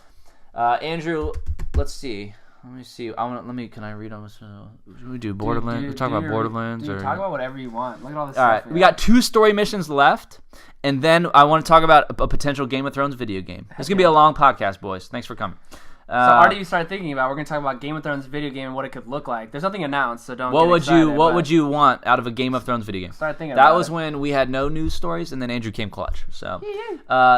Andrew, let's see. Let me see. Can I read on this? Should we do Borderlands? We're talking about Borderlands, dude, or talk about whatever you want. Look at all this. all stuff right. We got 2 story missions left, and then I want to talk about a potential Game of Thrones video game. It's gonna be a long podcast, boys. Thanks for coming. So already you started thinking about. We're gonna talk about Game of Thrones video game and what it could look like. There's nothing announced, so don't. What would would you want out of a Game of Thrones video game? Start thinking. That about was it. when we had no news stories, and then Andrew came clutch. So,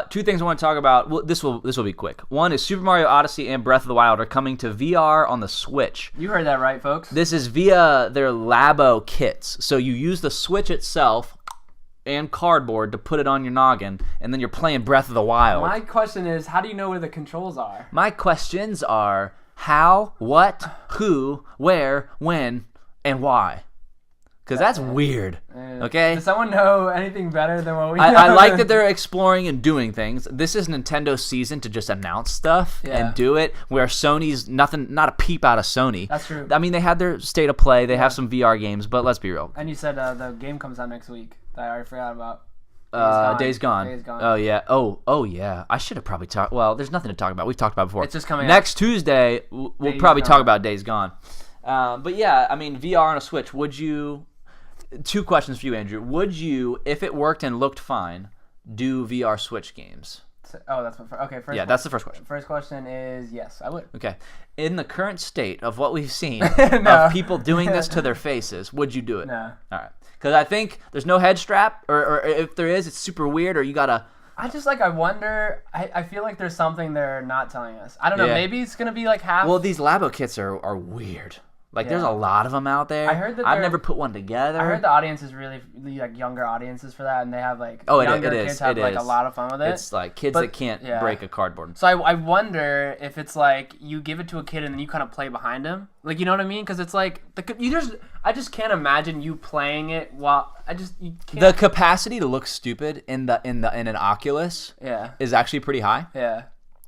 2 things I want to talk about. Well, this will be quick. One is Super Mario Odyssey and Breath of the Wild are coming to VR on the Switch. You heard that right, folks. This is via their Labo kits. So you use the Switch itself and cardboard to put it on your noggin, and then you're playing Breath of the Wild. My question is, how do you know where the controls are? My questions are how, what, who, where, when, and why. Because that's weird. Okay? Does someone know anything better than what we know? I like that they're exploring and doing things. This is Nintendo's season to just announce stuff and do it, where Sony's not a peep out of Sony. That's true. I mean, they had their state of play. They have some VR games, but let's be real. And you said the game comes out next week that I already forgot about. Days Gone. Days Gone. Oh yeah. Oh yeah. I should have probably talked. Well, there's nothing to talk about. We've talked about it before. It's just coming next Tuesday. We'll Days probably Gone. talk about Days Gone. But yeah, I mean, VR on a Switch. Would you? 2 questions for you, Andrew. Would you, if it worked and looked fine, do VR Switch games? Oh, that's what. Okay, first. Yeah, that's the first question. First question is yes, I would. Okay. In the current state of what we've seen No. of people doing this to their faces, would you do it? No. All right. Because I think there's no head strap, or if there is, it's super weird, or you gotta. I wonder. I feel like there's something they're not telling us. I don't know. Yeah. Maybe it's gonna be like half. Well, these Labo kits are weird. Like, there's a lot of them out there. I heard that I've never put one together. I heard the audience is really like younger audiences for that, and they have like it younger is. kids have It like is. a lot of fun with it. It's like kids But- that can't yeah. break a cardboard. So I wonder if it's like you give it to a kid and then you kind of play behind him, like, you know what I mean? Because it's like I just can't imagine you playing it while you can't. The capacity to look stupid in an Oculus Yeah. is actually pretty high, Yeah.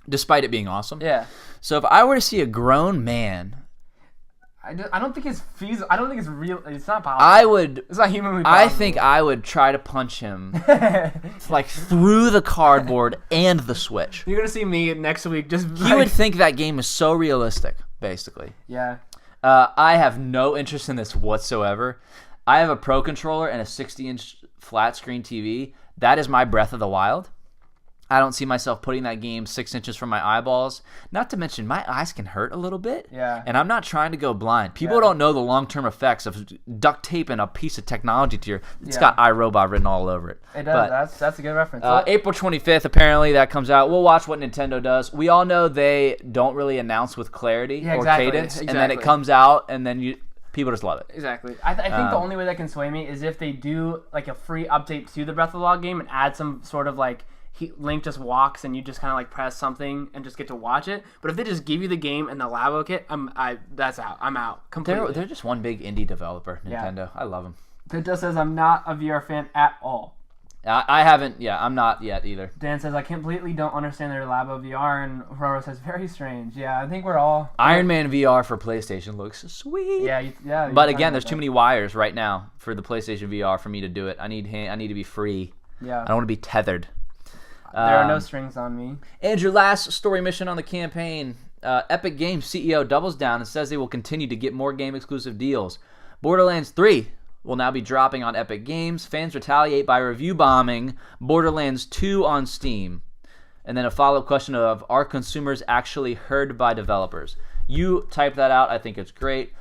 despite it being awesome. Yeah. So if I were to see a grown man, I don't think it's feasible. I don't think it's real. It's not possible. I would. It's not humanly possible. I think I would try to punch him like through the cardboard and the Switch. You're gonna see me next week. Just He would think that game is so realistic, basically. Yeah. I have no interest in this whatsoever. I have a Pro controller and a 60-inch flat screen TV. That is my Breath of the Wild. I don't see myself putting that game 6 inches from my eyeballs. Not to mention, my eyes can hurt a little bit. Yeah. And I'm not trying to go blind. People don't know the long-term effects of duct taping a piece of technology to your... It's got iRobot written all over it. It does. That's a good reference. April 25th, apparently, that comes out. We'll watch what Nintendo does. We all know they don't really announce with clarity or cadence. And then it comes out, and then people just love it. Exactly. I think the only way that can sway me is if they do like a free update to the Breath of the Wild game and add some sort of like... Link just walks and you just kind of like press something and just get to watch it. But if they just give you the game and the Labo kit, that's out. I'm out completely. They're just one big indie developer, Nintendo. Yeah. I love them. Pinto says I'm not a VR fan at all. I haven't. Yeah, I'm not yet either. Dan says I completely don't understand their Labo VR, and Roro says very strange. Yeah, I think we're all. Iron Man VR for PlayStation looks sweet. Yeah. But again, there's too many wires right now for the PlayStation VR for me to do it. I need to be free. Yeah. I don't want to be tethered. There are no strings on me. Andrew, last story mission on the campaign. Epic Games CEO doubles down and says they will continue to get more game exclusive deals. Borderlands 3 will now be dropping on Epic Games. Fans retaliate by review bombing Borderlands 2 on Steam. And then a follow-up question of, are consumers actually heard by developers? You type that out. I think it's great.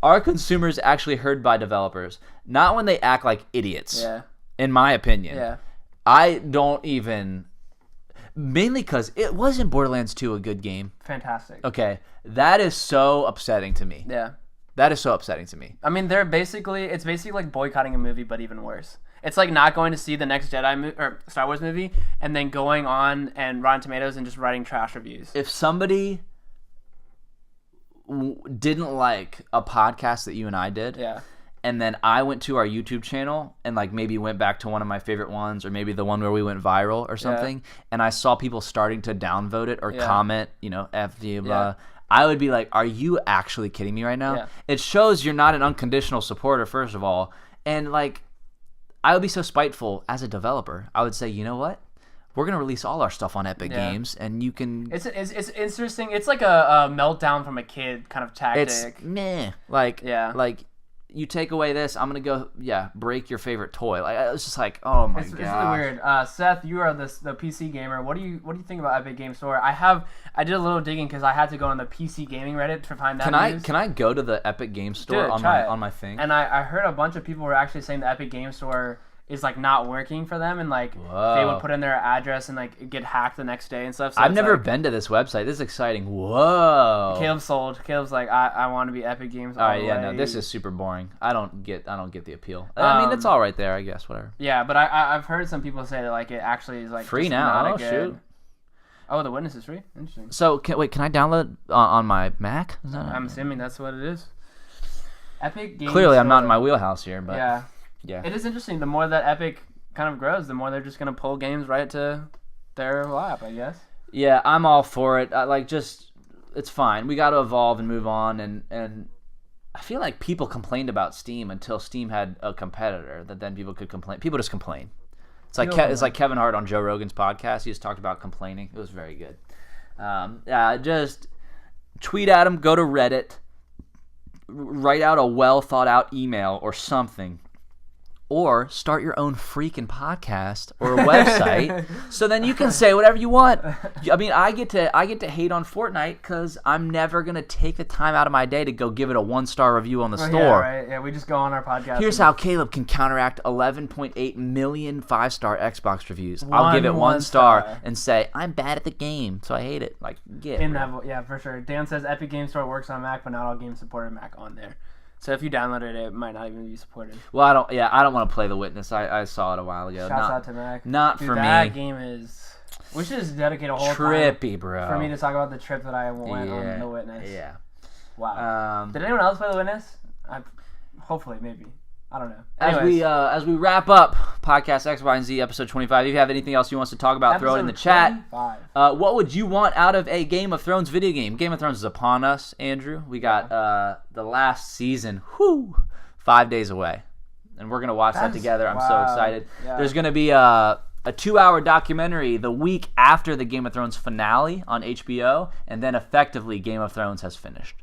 Are consumers actually heard by developers? Not when they act like idiots, in my opinion. Yeah. I don't even... Mainly because it wasn't Borderlands 2 a good game. Fantastic. Okay. That is so upsetting to me. Yeah. That is so upsetting to me. I mean, it's basically like boycotting a movie, but even worse. It's like not going to see the next or Star Wars movie and then going on and Rotten Tomatoes and just writing trash reviews. If somebody didn't like a podcast that you and I did, and then I went to our YouTube channel and like maybe went back to one of my favorite ones, or maybe the one where we went viral or something, and I saw people starting to downvote it or comment, F you, blah. I would be like, are you actually kidding me right now? Yeah. It shows you're not an unconditional supporter, first of all. And like, I would be so spiteful as a developer. I would say, you know what? We're going to release all our stuff on Epic Games, and you can... It's interesting. It's like a meltdown from a kid kind of tactic. It's meh. Like, you take away this, I'm going to go, break your favorite toy. Like, it's just like, oh my god. It's really weird. Seth, you are the PC gamer. What do you think about Epic Game Store? I did a little digging because I had to go on the PC gaming Reddit to find that news. Can I go to the Epic Game Store on my thing? And I heard a bunch of people were actually saying the Epic Game Store is like not working for them, and like they would put in their address and like get hacked the next day and stuff. So I've never been to this website. This is exciting. Whoa. Caleb's like, I want to be Epic Games. All right, no, this is super boring. I don't get the appeal. I mean, it's all right there, I guess. Whatever. Yeah, but I've heard some people say that like it actually is like free now. Oh shoot. Oh, the Witness is free. Interesting. So can I download on my Mac? I'm assuming that's what it is. Epic Games. Clearly, I'm not in my wheelhouse here, but yeah. It is interesting. The more that Epic kind of grows, the more they're just gonna pull games right to their lap, I guess. Yeah, I'm all for it. It's fine. We got to evolve and move on, and I feel like people complained about Steam until Steam had a competitor that then people could complain. People just complain. It's like Kevin Hart on Joe Rogan's podcast. He just talked about complaining. It was very good. Just tweet at him. Go to Reddit. Write out a well thought out email or something. Or start your own freaking podcast or a website, so then you can say whatever you want. I mean, I get to hate on Fortnite because I'm never gonna take the time out of my day to go give it a 1-star review on the store. Yeah, right. Yeah, we just go on our podcast. Here's how Caleb can counteract 11.8 million 5-star Xbox reviews. I'll give it 1 star and say I'm bad at the game, so I hate it. Like, yeah, for sure. Dan says Epic Game Store works on Mac, but not all games supported Mac on there. So if you downloaded it, it might not even be supported. Well, I don't want to play The Witness. I saw it a while ago. Shouts out to Mac. Not for me. That game is... We should just dedicate a whole trippy, time bro. for me to talk about the trip that I went on The Witness. Yeah. Wow. Did anyone else play The Witness? Hopefully, maybe. I don't know. Anyways. As we wrap up podcast X, Y, and Z episode 25, if you have anything else you want us to talk about, throw it in the chat. What would you want out of a Game of Thrones video game? Game of Thrones is upon us, Andrew. We got the last season, 5 days away, and we're gonna watch that together. I'm so excited. Yeah. There's gonna be a 2-hour documentary the week after the Game of Thrones finale on HBO, and then effectively Game of Thrones has finished.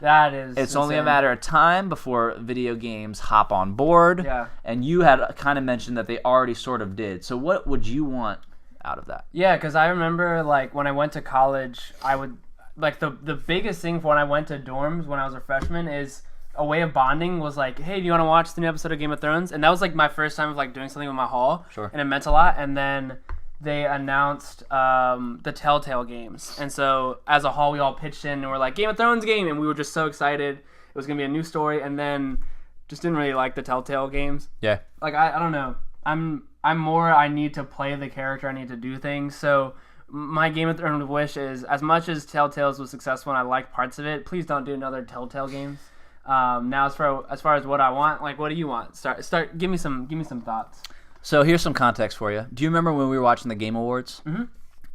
That is It's only a matter of time before video games hop on board. Yeah. And you had kind of mentioned that they already sort of did. So what would you want out of that? Yeah, because I remember like when I went to college, I would like the biggest thing for when I went to dorms when I was a freshman is a way of bonding was like, hey, do you want to watch the new episode of Game of Thrones? And that was like my first time of like doing something with my hall. Sure. And it meant a lot. And then they announced the Telltale games. And so as a hall, we all pitched in and we're like, Game of Thrones game. And we were just so excited. It was going to be a new story. And then just didn't really like the Telltale games. Yeah. Like, I don't know. I'm more, I need to play the character. I need to do things. So my Game of Thrones wish is, as much as Telltale's was successful and I like parts of it, please don't do another Telltale games. Now, as far as what I want, like, what do you want? Start. Give me some thoughts. So here's some context for you. Do you remember when we were watching the Game Awards? Mm-hmm.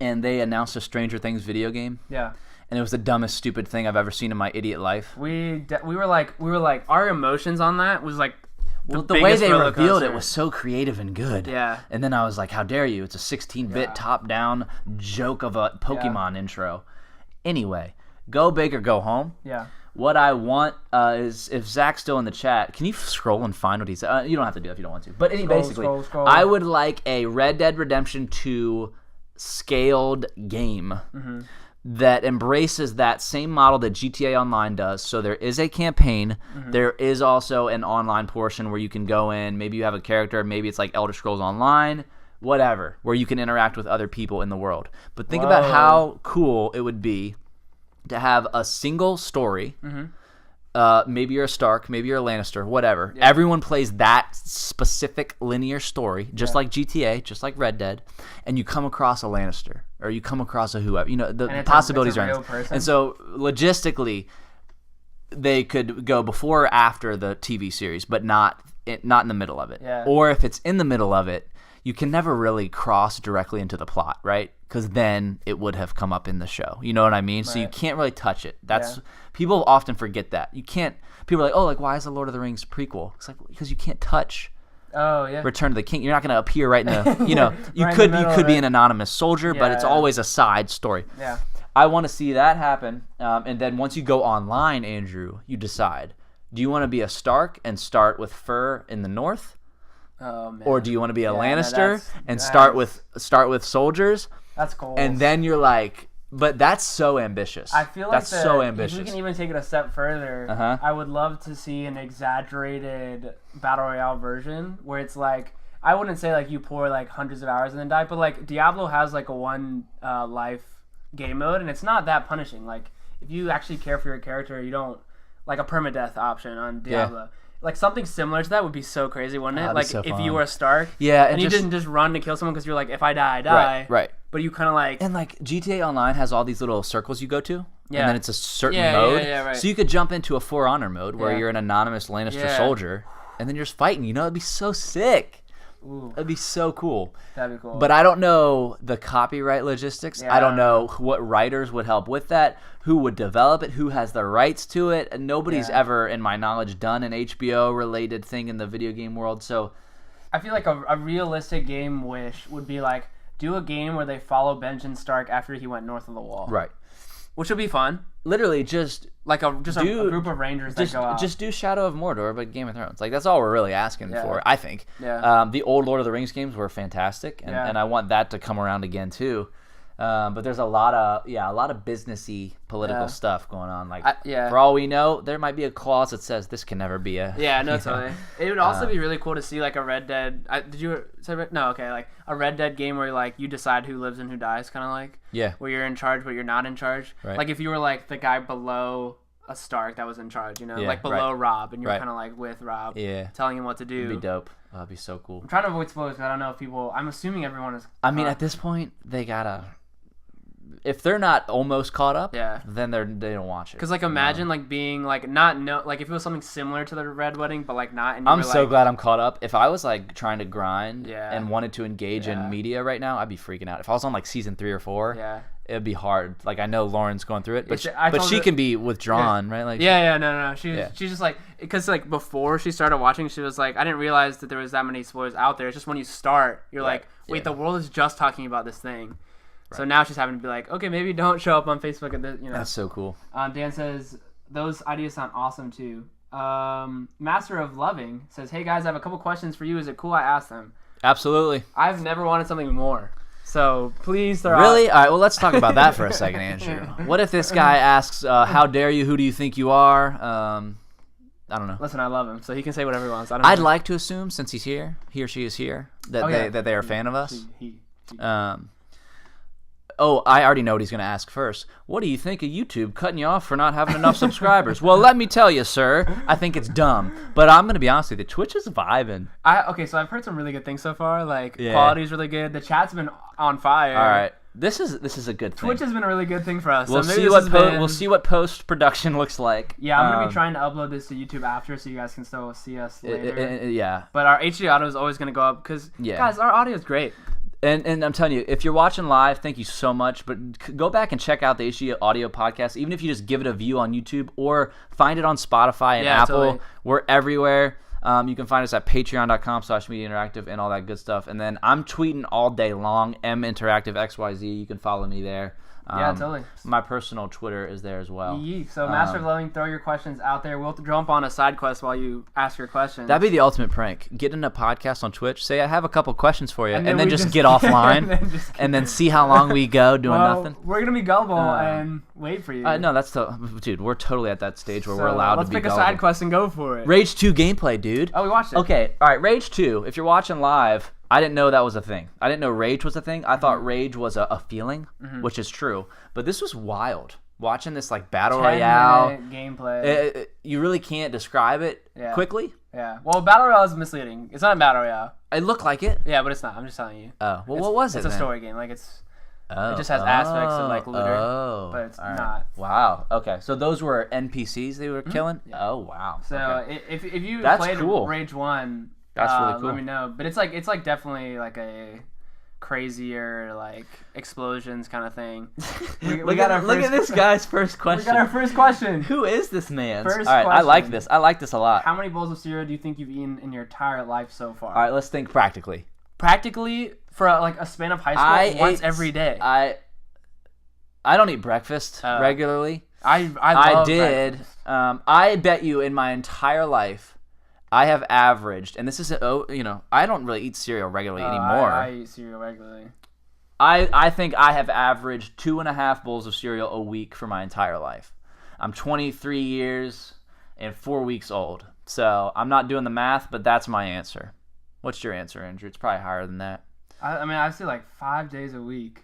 And they announced a Stranger Things video game? Yeah. And it was the dumbest, stupid thing I've ever seen in my idiot life. We were like our emotions on that was like the way they revealed it was so creative and good. Yeah. And then I was like, how dare you? It's a 16-bit top-down joke of a Pokemon intro. Anyway, go big or go home. Yeah. What I want is, if Zach's still in the chat, can you scroll and find what he said? You don't have to do it if you don't want to. But basically, I would like a Red Dead Redemption 2 scaled game that embraces that same model that GTA Online does. So there is a campaign. There is also an online portion where you can go in. Maybe you have a character. Maybe it's like Elder Scrolls Online. Whatever, where you can interact with other people in the world. But think about how cool it would be to have a single story, maybe you're a Stark, maybe you're a Lannister, whatever. Yeah. Everyone plays that specific linear story, just like GTA, just like Red Dead, and you come across a Lannister or you come across a whoever. The possibilities are endless. And so logistically, they could go before or after the TV series, but not in the middle of it. Yeah. Or if it's in the middle of it, you can never really cross directly into the plot, right? Because then it would have come up in the show. You know what I mean? Right. So you can't really touch it. People often forget that. You can't. People are like, oh, like why is the Lord of the Rings prequel? It's like because you can't touch. Oh yeah. Return to the King. You're not going to appear right in the. You could be an anonymous soldier, but it's always a side story. Yeah. I want to see that happen, and then once you go online, Andrew, you decide: do you want to be a Stark and start with fur in the north? Oh, man. Or do you want to be a Lannister and start with soldiers? That's cool. And then you're like, but that's so ambitious. I feel like that's so ambitious. If we can even take it a step further, I would love to see an exaggerated battle royale version where it's like, I wouldn't say like you pour like hundreds of hours and then die, but like Diablo has like a one life game mode, and it's not that punishing. Like if you actually care for your character, you don't like a permadeath option on Diablo. Yeah. Like something similar to that would be so crazy, wouldn't it? Like if you were a Stark, and you didn't just run to kill someone because you're like, if I die, I die. Right. But you kind of like, and like GTA Online has all these little circles you go to, and then it's a certain mode. Right. So you could jump into a For Honor mode where you're an anonymous Lannister soldier, and then you're just fighting. It'd be so sick. Ooh. That'd be so cool. That'd be cool. But I don't know the copyright logistics. I don't know what writers would help with that, who would develop it, who has the rights to it. And nobody's ever, in my knowledge, done an HBO-related thing in the video game world. So I feel like a realistic game wish would be like, do a game where they follow Benjen Stark after he went north of the wall. Right. Which would be fun. Literally just... Like a group of rangers that go out. Just do Shadow of Mordor, but Game of Thrones. Like, that's all we're really asking for, I think. Yeah. The old Lord of the Rings games were fantastic, and I want that to come around again, too. But there's a lot of businessy political stuff going on. Like, for all we know, there might be a clause that says this can never be a... Yeah, no, totally. It would also be really cool to see, like, a Red Dead... did you say Red? No, okay, like, a Red Dead game where, like, you decide who lives and who dies, kind of like. Yeah. Where you're in charge, but you're not in charge. Right. Like, if you were, like, the guy below a Stark that was in charge, like below Rob, and you're kind of, like, with Rob, telling him what to do. It'd be dope. Oh, that'd be so cool. I'm trying to avoid spoilers, because I don't know if people... I'm assuming everyone is... I mean, at this point, they gotta... If they're not almost caught up, then they don't watch it. Because like imagine like being like like if it was something similar to the Red Wedding, but like not. And I'm so glad I'm caught up. If I was like trying to grind and wanted to engage in media right now, I'd be freaking out. If I was on like season 3 or 4, it'd be hard. Like I know Lauren's going through it, but she can be withdrawn, right? Like no. She's just like because like before she started watching, she was like, I didn't realize that there was that many spoilers out there. It's just when you start, you're like, wait, the world is just talking about this thing. Right. So now she's having to be like, okay, maybe don't show up on Facebook at the, That's so cool. Dan says, those ideas sound awesome too. Master of Loving says, hey guys, I have a couple questions for you. Is it cool I asked them? Absolutely. I've never wanted something more. So please throw Really? All right, well, let's talk about that for a second, Andrew. What if this guy asks, how dare you, who do you think you are? I don't know. Listen, I love him, so he can say whatever he wants. I'd like to assume, since he's here, he or she is here, that they are a fan of us. He. Oh, I already know what he's going to ask first. What do you think of YouTube cutting you off for not having enough subscribers? Well, let me tell you, sir, I think it's dumb. But I'm going to be honest with you, Twitch is vibing. Okay, so I've heard some really good things so far. Like, quality's really good. The chat's been on fire. All right. This is a good thing. Twitch has been a really good thing for us. We'll see what post-production looks like. Yeah, I'm going to be trying to upload this to YouTube after so you guys can still see us later. Yeah. But our HD audio is always going to go up because, guys, our audio is great. And I'm telling you, if you're watching live, thank you so much. But go back and check out the HD Audio Podcast. Even if you just give it a view on YouTube or find it on Spotify and Apple. Totally. We're everywhere. You can find us at patreon.com/mediainteractive and all that good stuff. And then I'm tweeting all day long, MInteractiveXYZ. You can follow me there. Yeah, totally. My personal Twitter is there as well. So, Master of Loving, throw your questions out there. We'll jump on a side quest while you ask your questions. That'd be the ultimate prank. Get in a podcast on Twitch, say, I have a couple questions for you, and then just get offline, and then see how long we go doing nothing. We're going to be gullible and wait for you. No, dude, we're totally at that stage where we're allowed to be gullible. Let's pick a side quest and go for it. Rage 2 gameplay, dude. Oh, we watched it. Okay, all right, Rage 2, if you're watching live... I didn't know that was a thing. I didn't know rage was a thing. I thought rage was a feeling, which is true. But this was wild. watching this like battle royale 10-minute gameplay. You really can't describe it Yeah. quickly. Yeah. Well, battle royale is misleading. It's not a battle royale. It looked like it. Yeah, but it's not. I'm just telling you. Oh, well, what was it? It's a then? story game. Like it just has Oh, aspects of like looter, oh, but it's all right. not. Wow. Okay, so those were NPCs they were killing. Yeah. Oh wow. So Okay. if you That's played cool. Rage 1, That's really cool. let me know. But it's like definitely like a crazier like explosions kind of thing. Look at this guy's first We question. got our first question. Who is this man? First All right, I like question. this. I like this a lot. How many bowls of cereal do you think you've eaten in your entire life so far? All right, let's think practically. Practically for like a span of high school, once every day. I don't eat breakfast regularly. I love did. breakfast. I bet you in my entire life, I have averaged, and this is I don't really eat cereal regularly anymore. I eat cereal regularly. I think I have averaged 2.5 bowls of cereal a week for my entire life. I'm 23 years and 4 weeks old, so I'm not doing the math, but that's my answer. What's your answer, Andrew? It's probably higher than that. I mean, I say like 5 days a week.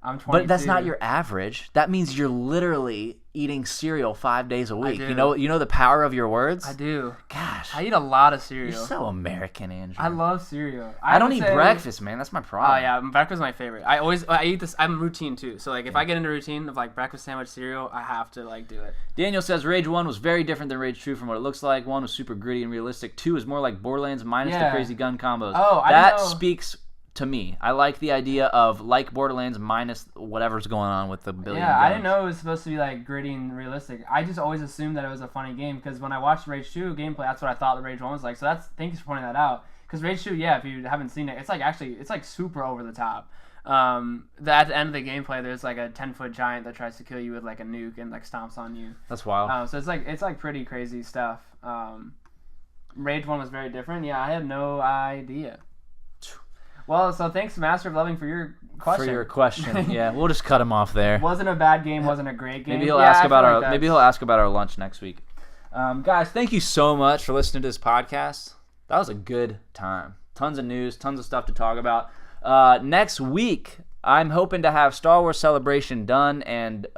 I'm 22. But that's not your average. That means you're literally eating cereal 5 days a week. do. You know the power of your words? I do. Gosh. I eat a lot of cereal. You're so American, Andrew. I love cereal. I don't would eat say- breakfast, man. That's my problem. Oh yeah, breakfast is my favorite. I eat this. I'm routine too. So like if I get into routine of like breakfast sandwich cereal, I have to like do it. Daniel says Rage 1 was very different than Rage 2 from what it looks like. 1 was super gritty and realistic. 2 is more like Borderlands minus the Yeah. crazy gun combos. Oh, I that didn't know- speaks to me. I like the idea of like Borderlands minus whatever's going on with the billion Yeah, I guns. didn't know it was supposed to be like gritty and realistic. I just always assumed that it was a funny game because when I watched Rage 2 gameplay, that's what I thought the Rage 1 was like. So thanks for pointing that out. Because Rage 2, yeah, if you haven't seen it, it's like super over the top. At the end of the gameplay, there's like a 10-foot giant that tries to kill you with like a nuke and like stomps on you. That's wild. So it's like pretty crazy stuff. Rage 1 was very different. Yeah, I had no idea. Well, so thanks, Master of Loving, for your question. For your question. Yeah, we'll just cut him off there. Wasn't a bad game, wasn't a great game. Maybe he'll Yeah, ask I about feel our like maybe he'll ask about our lunch next week. Guys, thank you so much for listening to this podcast. That was a good time. Tons of news, tons of stuff to talk about. Next week, I'm hoping to have Star Wars Celebration done and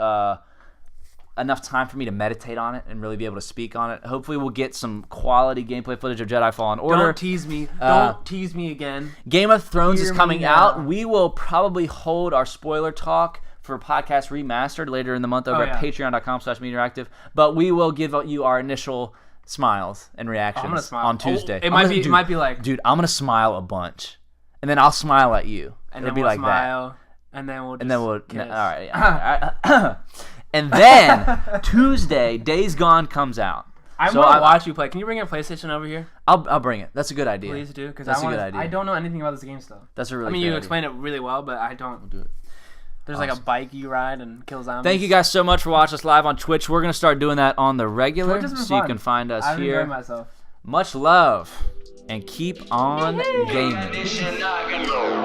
enough time for me to meditate on it and really be able to speak on it. Hopefully we'll get some quality gameplay footage of Jedi Fallen Order. Don't tease me. Don't tease me again. Game of Thrones Hear is me coming now. out. We will probably hold our spoiler talk for Podcast Remastered later in the month over at patreon.com/meteractive. But we will give you our initial smiles and reactions I'm gonna smile on Tuesday. It might be like, dude, I'm going to smile a bunch. And then I'll smile at you. and It'll then be we'll like smile, that. and then we'll just And then we'll kiss. all right. Yeah. And then Tuesday, Days Gone comes out. I So want to watch you play. Can you bring a PlayStation over here? I'll bring it. That's a good idea. Please do, because That's a I want. good idea. I don't know anything about this game still. That's a really. I mean, good you idea. explained it really well, but I don't. We'll do it. There's like a bike you ride and kill zombies. Thank you guys so much for watching us live on Twitch. We're gonna start doing that on the regular, Twitch has been so you fun. can find us I've here. enjoyed myself. Much love, and keep on gaming. This shit not gonna go.